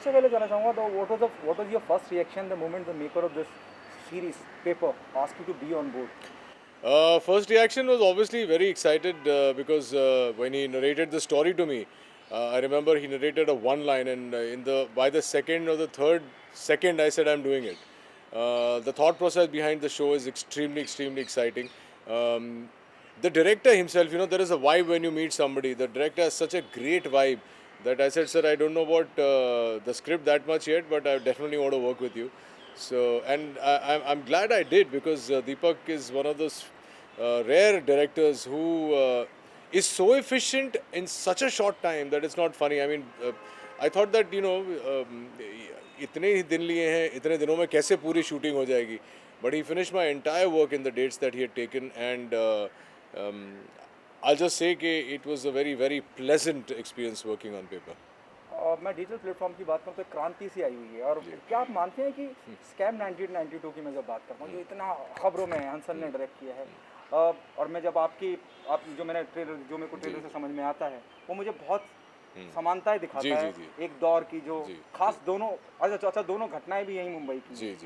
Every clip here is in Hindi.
सबसे पहले जानना चाहूँगा तो what was your first reaction the moment the maker of this series paper asked you to be on board? First reaction was obviously very excited because when he narrated the story to me, I remember he narrated a one line, and by the second or the third second, I said I'm doing it. The thought process behind the show is extremely exciting. The director himself, there is a vibe when you meet somebody. The director has such a great vibe that I said, sir, I don't know about the script that much yet, but I definitely want to work with you. So, and I'm glad I did because Deepak is one of those rare directors who is so efficient in such a short time that it's not funny. I mean, I thought that इतने ही दिन लिए हैं, इतने दिनों में कैसे पूरी शूटिंग हो जाएगी. But he finished my entire work in the dates that he had taken, and I'll just say कि it was a very pleasant experience working on paper. मैं डिजिटल प्लेटफॉर्म की बात करूँ तो क्रांति सी आई हुई है और क्या आप मानते हैं कि स्कैम 1992 की मैं जब बात करता हूँ जो इतना खबरों में हंसन ने डायरेक्ट किया है और मैं जब आप जो मेरे को ट्रेलर से समझ में आता है वो मुझे बहुत समानताएं दिखाता है एक दौर की जो खास दोनों अच्छा दोनों घटनाएं भी यही मुंबई की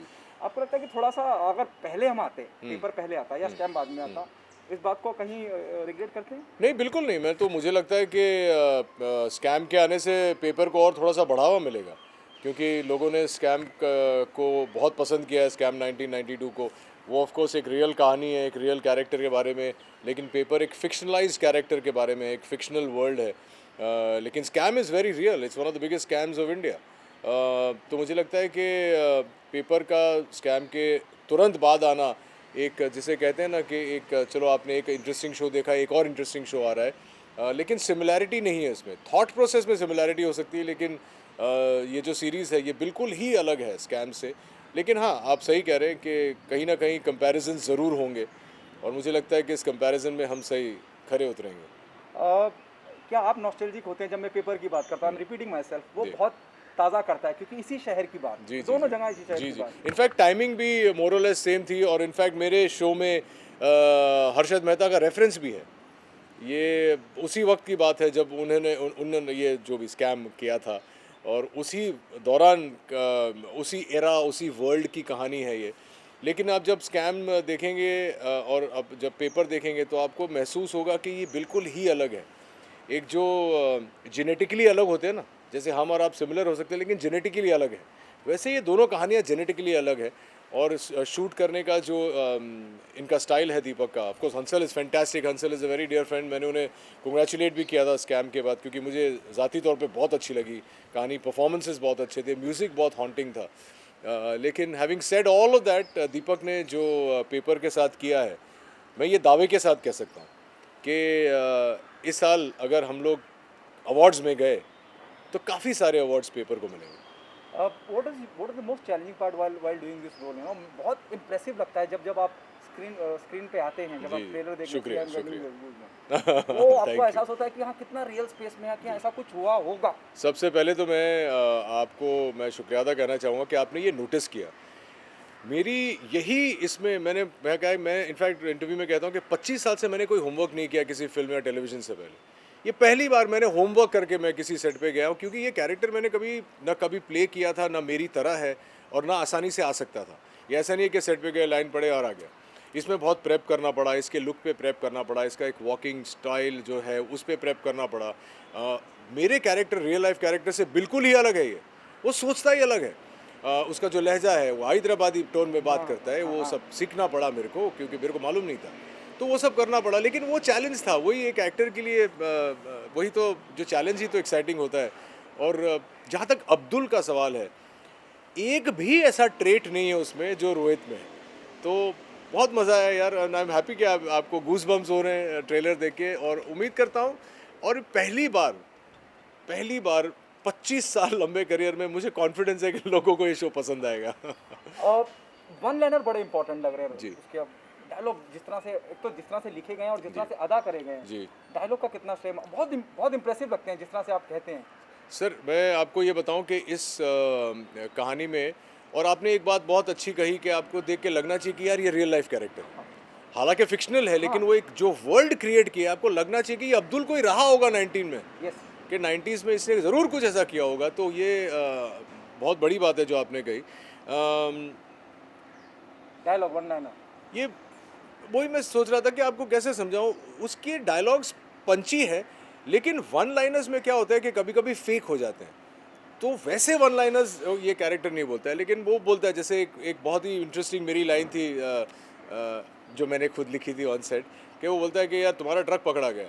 आपको लगता है कि थोड़ा सा अगर पहले हम आते पेपर पहले आता या स्कैम बाद में आता इस बात को कहीं रिग्रेट करते हैं? नहीं, बिल्कुल नहीं. मुझे लगता है कि स्कैम के आने से पेपर को और थोड़ा सा बढ़ावा मिलेगा क्योंकि लोगों ने स्कैम को बहुत पसंद किया है. स्कैम 1992 को वो ऑफ कोर्स एक रियल कहानी है, एक रियल कैरेक्टर के बारे में, लेकिन पेपर एक फिक्शनलाइज्ड कैरेक्टर के बारे में, एक फिक्शनल वर्ल्ड है. लेकिन scam is very real. It's one of the biggest scams of India. तो मुझे लगता है कि पेपर का स्कैम के तुरंत बाद आना एक जिसे कहते हैं ना कि एक चलो आपने एक इंटरेस्टिंग शो देखा, एक और इंटरेस्टिंग शो आ रहा है, लेकिन सिमिलैरिटी नहीं है इसमें. थॉट प्रोसेस में सिमिलैरिटी हो सकती है, लेकिन ये जो सीरीज़ है ये बिल्कुल ही अलग है स्कैम से. लेकिन हाँ, आप सही कह रहे हैं कि कहीं ना कहीं कंपैरिजन ज़रूर होंगे और मुझे लगता है कि इस कंपैरिजन में हम सही खरे उतरेंगे. क्या आप नॉस्टैल्जिक होते हैं जब मैं पेपर की बात करता हूँ? रिपीटिंग माई सेल्फ, वो बहुत ताज़ा करता है क्योंकि इसी शहर की बात, दोनों जगह इसी शहर की बात. इनफैक्ट टाइमिंग भी मोर और लेस सेम थी और इनफैक्ट मेरे शो में हर्षद मेहता का रेफरेंस भी है. ये उसी वक्त की बात है जब उन्होंने ये जो भी स्कैम किया था और उसी दौरान उसी एरा उसी वर्ल्ड की कहानी है ये. लेकिन आप जब स्कैम देखेंगे और अब जब पेपर देखेंगे तो आपको महसूस होगा कि ये बिल्कुल ही अलग है. एक जो जेनेटिकली अलग होते हैं ना, जैसे हम और आप सिमिलर हो सकते हैं लेकिन जेनेटिकली अलग है, वैसे ये दोनों कहानियाँ जेनेटिकली अलग है. और शूट करने का जो इनका स्टाइल है दीपक का, of course Hansal is fantastic. Hansal is a very dear friend. मैंने उन्हें कंग्रेचुलेट भी किया था स्कैम के बाद क्योंकि मुझे ज़ाती तौर पे बहुत अच्छी लगी कहानी. परफॉर्मेंसेस बहुत अच्छे थे, म्यूज़िक बहुत हॉन्टिंग था. लेकिन having said all of that, Deepak ने जो पेपर के साथ किया है, मैं ये दावे के साथ कह सकता हूँ कि इस साल अगर हम लोग अवार्ड्स में गए तो काफ़ी सारे अवार्ड्स पेपर को मिलेंगे. What is the most challenging part while doing this role? बहुत इम्प्रेसिव लगता है जब आप स्क्रीन पे आते हैं, जब आप ट्रेलर देखते हैं वो आपको एहसास होता है कि हाँ कितना रियल स्पेस में है, कि ऐसा कुछ हुआ होगा. सबसे पहले तो मैं शुक्रिया अदा करना चाहूँगा कि आपने ये नोटिस किया. मेरी यही इसमें मैं इनफैक्ट इंटरव्यू में कहता हूँ कि 25 साल से मैंने कोई होमवर्क नहीं किया किसी फिल्म या टेलीविज़न से पहले. ये पहली बार मैंने होमवर्क करके मैं किसी सेट पे गया हूँ क्योंकि ये कैरेक्टर मैंने कभी प्ले किया था, ना मेरी तरह है और ना आसानी से आ सकता था. ये ऐसा नहीं है कि सेट पे गए, लाइन पढ़े और आ गया. इसमें बहुत प्रेप करना पड़ा, इसके लुक पे प्रेप करना पड़ा, इसका एक वॉकिंग स्टाइल जो है उस पर प्रेप करना पड़ा. मेरे कैरेक्टर रियल लाइफ कैरेक्टर से बिल्कुल ही अलग है. ये वो सोचता ही अलग है. उसका जो लहजा है वो हैदराबादी टोन में बात करता है. वो सब सीखना पड़ा मेरे को क्योंकि मेरे को मालूम नहीं था, तो वो सब करना पड़ा. लेकिन वो चैलेंज था, वही एक एक्टर के लिए वही तो जो चैलेंज ही तो एक्साइटिंग होता है. और जहाँ तक अब्दुल का सवाल है, एक भी ऐसा ट्रेट नहीं है उसमें जो रोहित में है. तो बहुत मज़ा आया यार. आई एम हैप्पी कि आपको गूज बम्स हो रहे हैं ट्रेलर देख के और उम्मीद करता हूँ. और पहली बार 25 साल लंबे करियर में मुझे कॉन्फिडेंस है कि लोगों को ये शो पसंद आएगा. वन लाइनर बड़े इंपॉर्टेंट लग रहे हैं जी. उसके डायलॉग जिस तरह से लिखे गए हैं और जिस तरह से अदा करे गए हैं, डायलॉग का कितना श्रेय, बहुत इंप्रेसिव लगते हैं जिस तरह से आप कहते हैं. सर मैं आपको ये बताऊं कि इस कहानी में, और आपने एक बात बहुत अच्छी कही कि आपको देख के लगना चाहिए कि यार ये रियल लाइफ कैरेक्टर, हालांकि फिक्शनल है लेकिन वो एक जो वर्ल्ड क्रिएट किया आपको लगना चाहिए कि ये अब्दुल कोई रहा होगा 19 में. यस. कि 90s में इसने ज़रूर कुछ ऐसा किया होगा, तो ये बहुत बड़ी बात है जो आपने कही। Dialogue one liner. ये वही मैं सोच रहा था कि आपको कैसे समझाऊं, उसके डायलॉग्स पंची है, लेकिन वन लाइनर्स में क्या होता है कि कभी कभी फेक हो जाते हैं, तो वैसे वन लाइनर्स ये कैरेक्टर नहीं बोलता है, लेकिन वो बोलता है। जैसे एक बहुत ही इंटरेस्टिंग मेरी लाइन थी जो मैंने खुद लिखी थी ऑन सेट, कि वो बोलता है कि यार तुम्हारा ट्रक पकड़ा गया,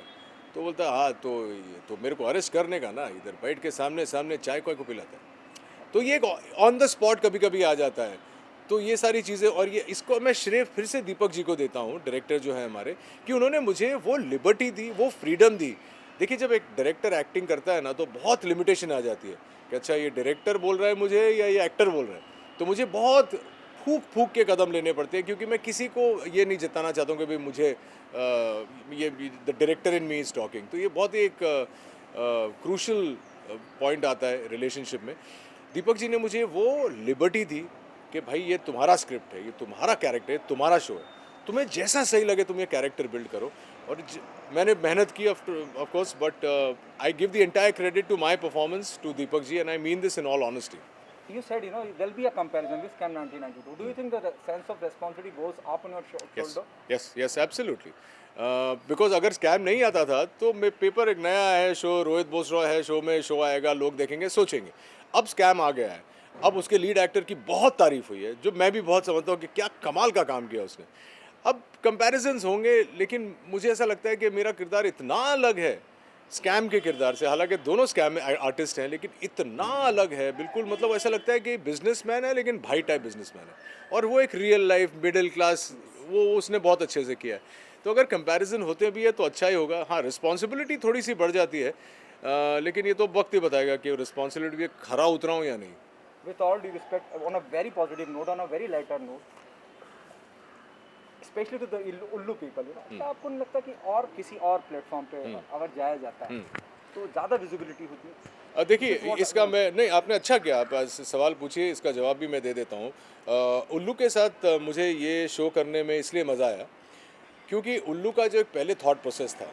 तो बोलता है हाँ तो ये तो मेरे को अरेस्ट करने का ना, इधर बैठ के सामने सामने चाय को पिलाता है। तो ये एक ऑन द स्पॉट कभी कभी आ जाता है। तो ये सारी चीज़ें, और ये इसको मैं श्रेय फिर से दीपक जी को देता हूँ, डायरेक्टर जो है हमारे, कि उन्होंने मुझे वो लिबर्टी दी, वो फ्रीडम दी। देखिए जब एक डायरेक्टर एक्टिंग करता है ना, तो बहुत लिमिटेशन आ जाती है कि अच्छा ये डायरेक्टर बोल रहा है मुझे या ये एक्टर बोल रहा है। तो मुझे बहुत फूक फूक के कदम लेने पड़ते हैं, क्योंकि मैं किसी को ये नहीं जताना चाहता हूँ कि भाई मुझे ये the director in me is talking. तो ये बहुत ही एक क्रूशल पॉइंट आता है रिलेशनशिप में। दीपक जी ने मुझे वो लिबर्टी दी कि भाई ये तुम्हारा स्क्रिप्ट है, ये तुम्हारा कैरेक्टर है, तुम्हारा शो है, तुम्हें जैसा सही लगे तुम ये कैरेक्टर बिल्ड करो। और मैंने मेहनत की of course, but I give the entire credit to my performance to Deepak ji, and I mean this in all honesty. You said, there'll be a comparison with Scam 1992. Do you think the sense of responsibility goes up on your shoulder? Yes absolutely. Because अगर स्कैम नहीं आता था तो मैं पेपर एक नया है, शो रोहित बोसरॉय है, शो में शो आएगा, लोग देखेंगे, सोचेंगे। अब स्कैम आ गया है, अब उसके लीड एक्टर की बहुत तारीफ हुई है, जो मैं भी बहुत समझता हूँ कि क्या कमाल का काम किया उसने। अब कंपैरिजन्स होंगे, लेकिन मुझे ऐसा लगता है कि मेरा किरदार इतना अलग है स्कैम के किरदार से। हालांकि दोनों स्कैम में आर्टिस्ट हैं, लेकिन इतना अलग है बिल्कुल, मतलब ऐसा लगता है कि बिजनेसमैन है लेकिन भाई टाइप बिजनेसमैन है, और वो एक रियल लाइफ मिडिल क्लास, वो उसने बहुत अच्छे से किया है। तो अगर कंपैरिजन होते भी है तो अच्छा ही होगा। हाँ, रिस्पॉन्सिबिलिटी थोड़ी सी बढ़ जाती है, लेकिन ये तो वक्त ही बताएगा कि रिस्पॉन्सिबिलिटी पे खरा उतरा हूँ या नहीं। With all due respect, on a very positive note, on a very lighter note, specially to the उल्लू पीपल, क्या आपको नहीं लगता कि और किसी और प्लेटफॉर्म पे अगर जाया जाता है तो ज़्यादा विजिबिलिटी होती है? देखिए इसका मैं नहीं, आपने अच्छा किया, आप सवाल पूछिए, इसका जवाब भी मैं दे देता हूँ। उल्लू के साथ मुझे ये शो करने में इसलिए मज़ा आया क्योंकि उल्लू का जो एक पहले थॉट प्रोसेस था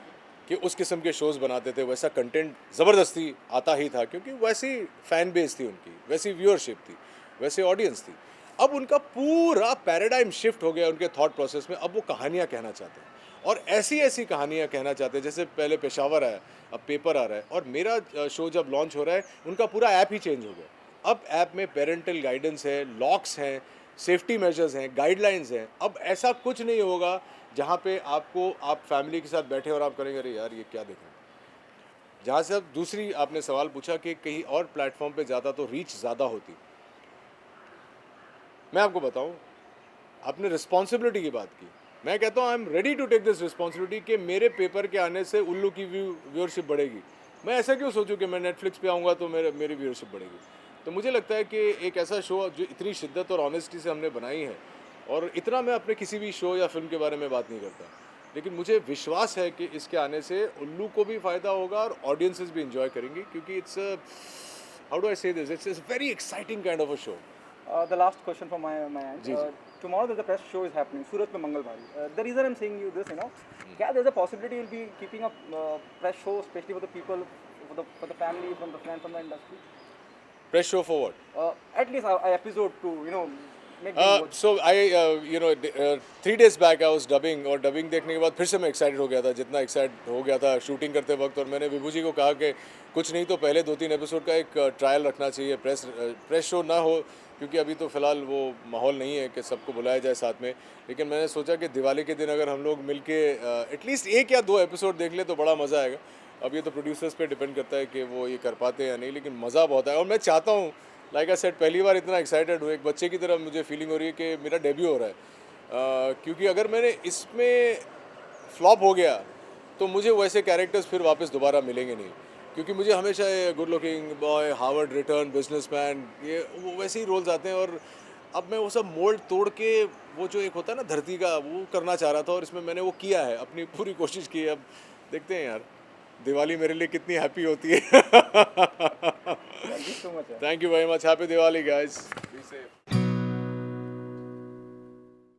कि उस किस्म के शोज़ बनाते थे, वैसा कंटेंट ज़बरदस्ती आता ही था, क्योंकि वैसी फ़ैन बेस थी उनकी, वैसी व्यूअरशिप थी, वैसे ऑडियंस थी। अब उनका पूरा पैराडाइम शिफ्ट हो गया उनके थॉट प्रोसेस में। अब वो कहानियाँ कहना चाहते हैं, और ऐसी ऐसी कहानियाँ कहना चाहते हैं, जैसे पहले पेशावर आया, अब पेपर आ रहा है, और मेरा शो जब लॉन्च हो रहा है उनका पूरा ऐप ही चेंज हो गया। अब ऐप में पेरेंटल गाइडेंस है, लॉक्स हैं, सेफ्टी मेजर्स हैं, गाइडलाइंस हैं। अब ऐसा कुछ नहीं होगा जहाँ पे आप फैमिली के साथ बैठे और आप करेंगे अरे यार ये क्या देख रहे हैं। जहाँ से अब दूसरी आपने सवाल पूछा कि कहीं और प्लेटफॉर्म पे ज़्यादा तो रीच ज़्यादा होती। मैं आपको बताऊं, आपने रिस्पॉन्सिबिलिटी की बात की, मैं कहता हूं I am ready to take this responsibility कि मेरे पेपर के आने से उल्लू की व्यूअरशिप बढ़ेगी। मैं ऐसा क्यों सोचूं कि मैं नेटफ्लिक्स पे आऊँगा तो मेरी व्यूअरशिप बढ़ेगी। तो मुझे लगता है कि एक ऐसा शो जो इतनी शिद्दत और ऑनेस्टी से हमने बनाई है, और इतना मैं अपने किसी भी शो या फिल्म के बारे में बात नहीं करता, लेकिन मुझे विश्वास है कि इसके आने से उल्लू को भी फ़ायदा होगा और ऑडियंसेस भी इंजॉय करेंगी, क्योंकि इट्स हाउ डू आई से this, it's very exciting kind of a show. The last question from my end. Tomorrow there's a press show is happening, Surat mein Mangal Bhari. The reason I'm saying you this, क्या there's a possibility you'll be keeping a press show, especially for the people, for the family, from the friends, from the industry? Press show for what? At least a episode to make them watch. So I 3 days back I was dubbing, और डबिंग देखने के बाद फिर से मैं एक्साइटेड हो गया था, जितना एक्साइट हो गया था शूटिंग करते वक्त। और मैंने विभू जी को कहा कि कुछ नहीं तो पहले 2-3 एपिसोड का एक ट्रायल रखना चाहिए, प्रेस शो ना हो, क्योंकि अभी तो फ़िलहाल वो माहौल नहीं है कि सबको बुलाया जाए साथ में। लेकिन मैंने सोचा कि दिवाली के दिन अगर हम लोग मिल के एटलीस्ट 1 या 2 एपिसोड देख ले तो बड़ा मज़ा आएगा। अब ये तो प्रोड्यूसर्स पे डिपेंड करता है कि वो ये कर पाते हैं या नहीं, लेकिन मज़ा बहुत है। और मैं चाहता हूँ, लाइक आई सेड, पहली बार इतना एक्साइटेड हूँ, एक बच्चे की तरह मुझे फीलिंग हो रही है कि मेरा डेब्यू हो रहा है। क्योंकि अगर मैंने इसमें फ्लॉप हो गया तो मुझे वैसे कैरेक्टर्स फिर वापस दोबारा मिलेंगे नहीं, क्योंकि मुझे हमेशा ये good looking boy, Harvard return businessman, ये वो वैसे ही रोल्स आते हैं। और अब मैं वो सब मोल्ड तोड़ के वो जो एक होता है ना धरती का, वो करना चाह रहा था, और इसमें मैंने वो किया है, अपनी पूरी कोशिश की है। अब देखते हैं यार दिवाली मेरे लिए कितनी हैप्पी होती है। Thank you so much. Thank you very much, happy Diwali guys, be safe.